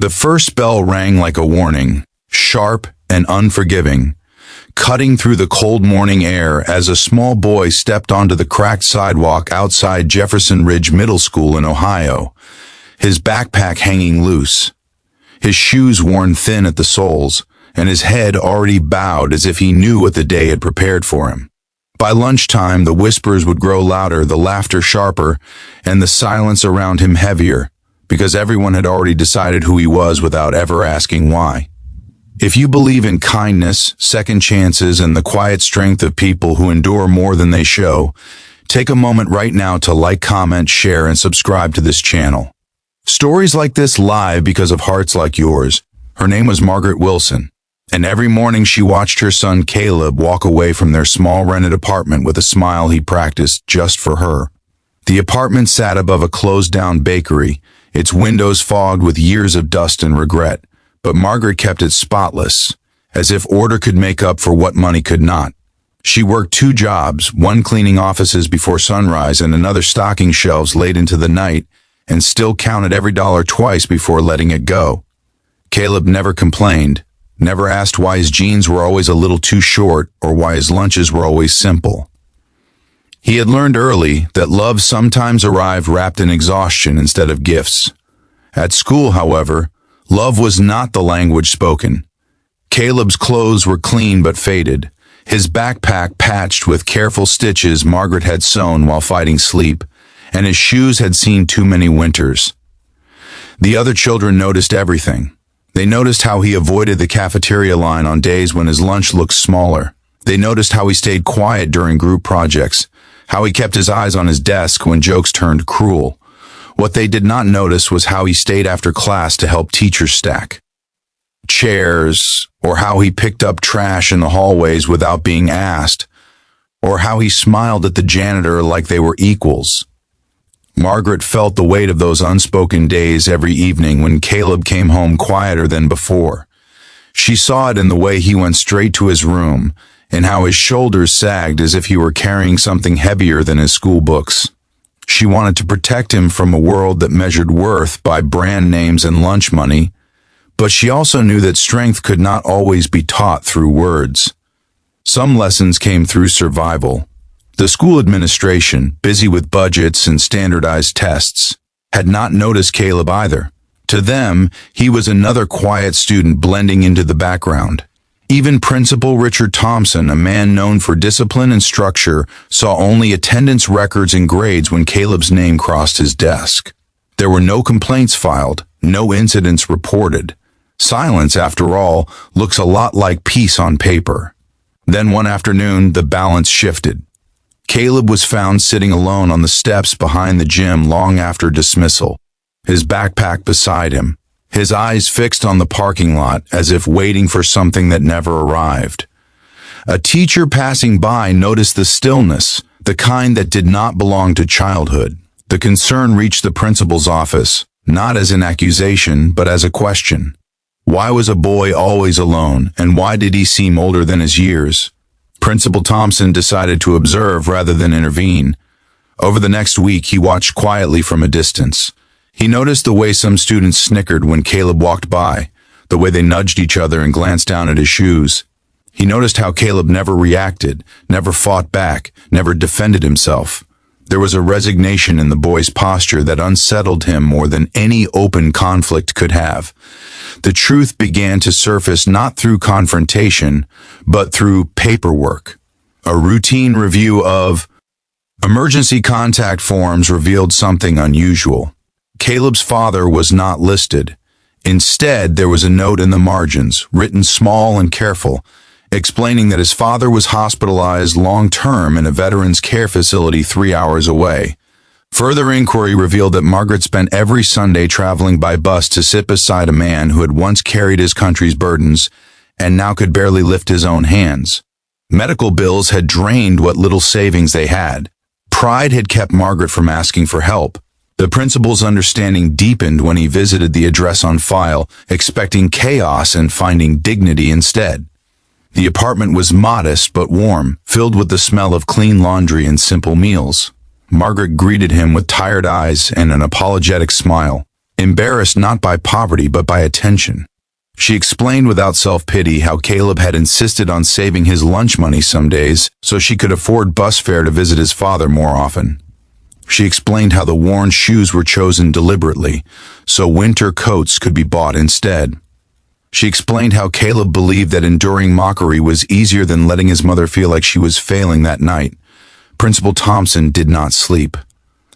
The first bell rang like a warning, sharp and unforgiving, cutting through the cold morning air as a small boy stepped onto the cracked sidewalk outside Jefferson Ridge Middle School in Ohio, his backpack hanging loose, his shoes worn thin at the soles, and his head already bowed as if he knew what the day had prepared for him. By lunchtime, the whispers would grow louder, the laughter sharper, and the silence around him heavier, because everyone had already decided who he was without ever asking why. If you believe in kindness, second chances, and the quiet strength of people who endure more than they show, take a moment right now to like, comment, share, and subscribe to this channel. Stories like this live because of hearts like yours. Her name was Margaret Wilson, and every morning she watched her son Caleb walk away from their small rented apartment with a smile he practiced just for her. The apartment sat above a closed-down bakery, its windows fogged with years of dust and regret, but Margaret kept it spotless, as if order could make up for what money could not. She worked 2 jobs, one cleaning offices before sunrise and another stocking shelves late into the night, and still counted every dollar twice before letting it go. Caleb never complained, never asked why his jeans were always a little too short or why his lunches were always simple. He had learned early that love sometimes arrived wrapped in exhaustion instead of gifts. At school, however, love was not the language spoken. Caleb's clothes were clean but faded, his backpack patched with careful stitches Margaret had sewn while fighting sleep, and his shoes had seen too many winters. The other children noticed everything. They noticed how he avoided the cafeteria line on days when his lunch looked smaller. They noticed how he stayed quiet during group projects, how he kept his eyes on his desk when jokes turned cruel. What they did not notice was how he stayed after class to help teachers stack chairs, or how he picked up trash in the hallways without being asked, or how he smiled at the janitor like they were equals. Margaret felt the weight of those unspoken days every evening when Caleb came home quieter than before. She saw it in the way he went straight to his room, and how his shoulders sagged as if he were carrying something heavier than his school books. She wanted to protect him from a world that measured worth by brand names and lunch money, but she also knew that strength could not always be taught through words. Some lessons came through survival. The school administration, busy with budgets and standardized tests, had not noticed Caleb either. To them, he was another quiet student blending into the background. Even Principal Richard Thompson, a man known for discipline and structure, saw only attendance records and grades when Caleb's name crossed his desk. There were no complaints filed, no incidents reported. Silence, after all, looks a lot like peace on paper. Then one afternoon, the balance shifted. Caleb was found sitting alone on the steps behind the gym long after dismissal, his backpack beside him, his eyes fixed on the parking lot as if waiting for something that never arrived. A teacher passing by noticed the stillness, the kind that did not belong to childhood. The concern reached the principal's office, not as an accusation, but as a question. Why was a boy always alone, and why did he seem older than his years? Principal Thompson decided to observe rather than intervene. Over the next week, he watched quietly from a distance. He noticed the way some students snickered when Caleb walked by, the way they nudged each other and glanced down at his shoes. He noticed how Caleb never reacted, never fought back, never defended himself. There was a resignation in the boy's posture that unsettled him more than any open conflict could have. The truth began to surface not through confrontation, but through paperwork. A routine review of emergency contact forms revealed something unusual. Caleb's father was not listed. Instead, there was a note in the margins, written small and careful, explaining that his father was hospitalized long-term in a veterans care facility 3 hours away. Further inquiry revealed that Margaret spent every Sunday traveling by bus to sit beside a man who had once carried his country's burdens and now could barely lift his own hands. Medical bills had drained what little savings they had. Pride had kept Margaret from asking for help. The principal's understanding deepened when he visited the address on file, expecting chaos and finding dignity instead. The apartment was modest but warm, filled with the smell of clean laundry and simple meals. Margaret greeted him with tired eyes and an apologetic smile. embarrassed not by poverty but by attention. She explained without self-pity how Caleb had insisted on saving his lunch money some days so she could afford bus fare to visit his father more often. She explained how the worn shoes were chosen deliberately so winter coats could be bought instead. She explained how Caleb believed that enduring mockery was easier than letting his mother feel like she was failing that night. Principal Thompson did not sleep.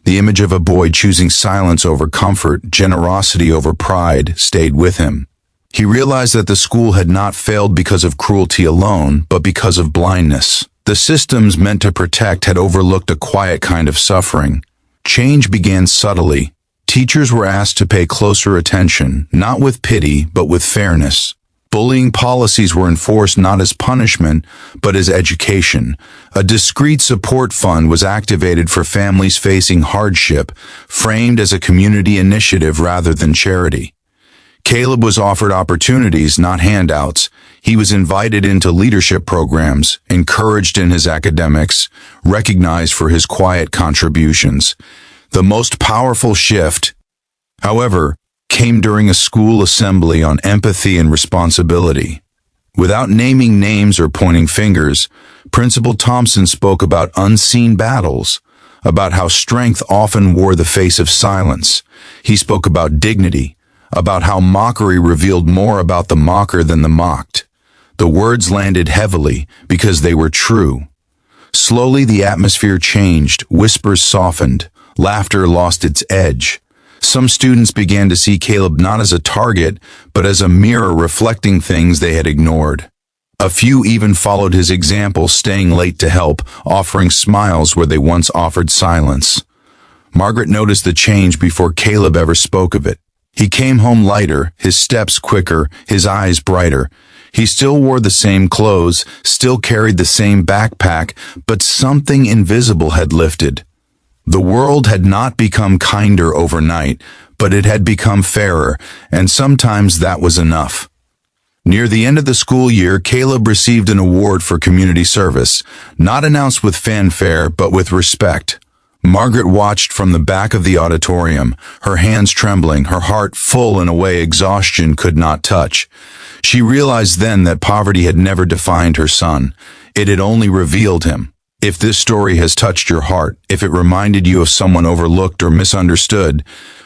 The image of a boy choosing silence over comfort, generosity over pride, stayed with him. He realized that the school had not failed because of cruelty alone, but because of blindness. The systems meant to protect had overlooked a quiet kind of suffering. Change began subtly. Teachers were asked to pay closer attention, not with pity, but with fairness. Bullying policies were enforced not as punishment, but as education. A discreet support fund was activated for families facing hardship, framed as a community initiative rather than charity. Caleb was offered opportunities, not handouts. He was invited into leadership programs, encouraged in his academics, recognized for his quiet contributions. The most powerful shift, however, came during a school assembly on empathy and responsibility. Without naming names or pointing fingers, Principal Thompson spoke about unseen battles, about how strength often wore the face of silence. He spoke about dignity, about how mockery revealed more about the mocker than the mocked. The words landed heavily because they were true. Slowly the atmosphere changed, whispers softened, laughter lost its edge. Some students began to see Caleb not as a target, but as a mirror reflecting things they had ignored. A few even followed his example, staying late to help, offering smiles where they once offered silence. Margaret noticed the change before Caleb ever spoke of it. He came home lighter, his steps quicker, his eyes brighter. He still wore the same clothes, still carried the same backpack, but something invisible had lifted. The world had not become kinder overnight, but it had become fairer, and sometimes that was enough. Near the end of the school year, Caleb received an award for community service, not announced with fanfare, but with respect. Margaret watched from the back of the auditorium, her hands trembling, her heart full in a way exhaustion could not touch. She realized then that poverty had never defined her son. It had only revealed him. If this story has touched your heart, if it reminded you of someone overlooked or misunderstood,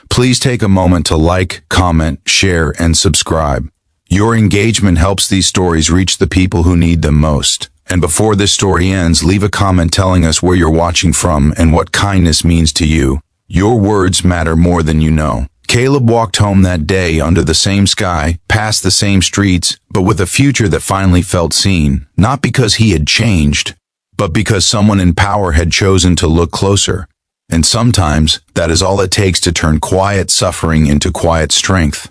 please take a moment to like, comment, share, and subscribe. Your engagement helps these stories reach the people who need them most. And before this story ends, leave a comment telling us where you're watching from and what kindness means to you. Your words matter more than you know. Caleb walked home that day under the same sky, past the same streets, but with a future that finally felt seen, not because he had changed, but because someone in power had chosen to look closer. And sometimes, that is all it takes to turn quiet suffering into quiet strength.